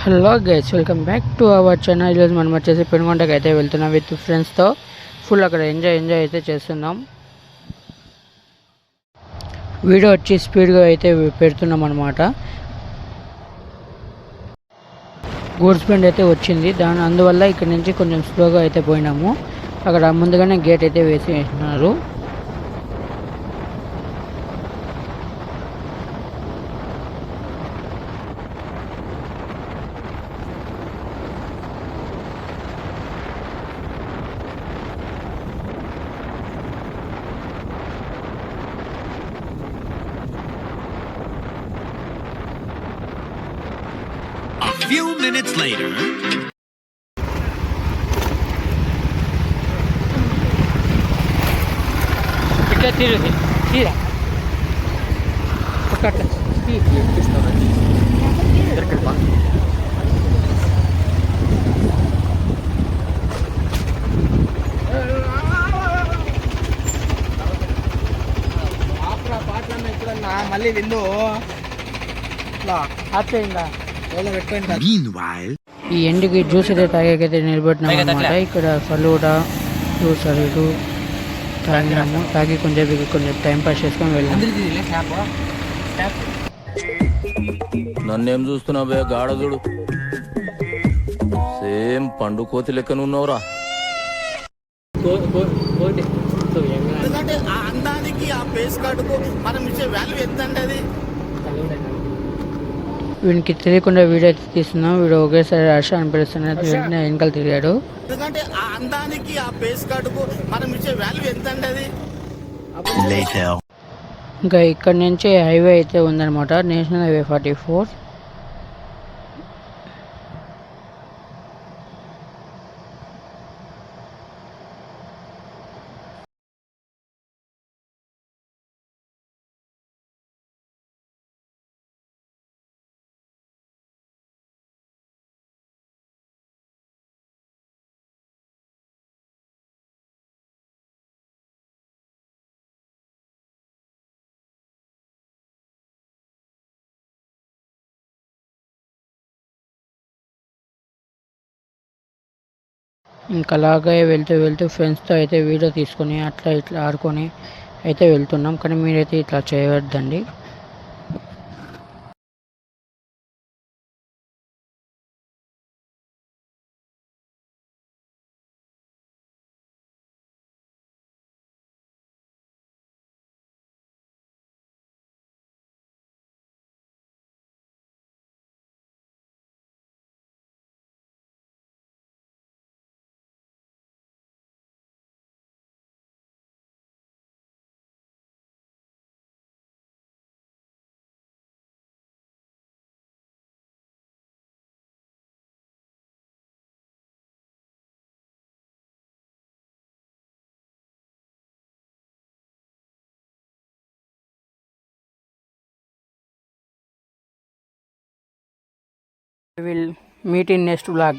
Hello guys, welcome back to our channel. ఈరోజు మనం వచ్చేసి పెనుగొండకి అయితే వెళ్తున్నాం విత్ ఫ్రెండ్స్తో. ఫుల్ అక్కడ ఎంజాయ్ అయితే చేస్తున్నాం. వీడియో వచ్చి స్పీడ్గా అయితే పెడుతున్నాం అనమాట. గూడ్స్ బండి అయితే వచ్చింది, అందువల్ల ఇక్కడ నుంచి కొంచెం స్లోగా అయితే పోయినాము. అక్కడ ముందుగానే గేట్ అయితే వేసినారు. Few minutes later. మళ్ళీ విందు Meanwhile, ఈ ఎండుకి జ్యూస్ అయితే తాగాకైతే నిలబెట్టినాం అనమాట. ఇక్కడ ఫలూడా జ్యూస్ అరుడు తాగినాము. తాగి కొంచెం టైం పాస్ చేసుకొని వెళ్ళాము. నన్నేం చూస్తున్నావే గాఢదుడు? సేమ్ పండు కోతి లెక్కనున్నావురా. ఎందుకంటే ఆ అందానికి ఆ ఫేస్ కార్డుకు మనం ఇచ్చే వాల్యూ ఎంత అంటే అది వీనికి తెలియకుండా వీడియో అయితే తీస్తున్నాం. వీడు ఒకేసారి హర్ష అని పిలుస్తున్నట్టు వెంటనే వెనకాల తిరిగాడు. ఎందుకంటే ఆ అందానికి ఆ ఫేస్ కార్డుకు మనం ఇచ్చే వాల్యూ ఎంత అంటే అది ఇంకా ఇక్కడ నుంచి హైవే అయితే ఉందన్నమాట, నేషనల్ హైవే 44. ఇంకా అలాగే వెళ్తూ ఫ్రెండ్స్తో అయితే వీడియో తీసుకొని అట్లా ఇట్లా ఆడుకొని అయితే వెళ్తున్నాం. కానీ మీరైతే ఇట్లా చేయవద్దండి. We will meet in next vlog.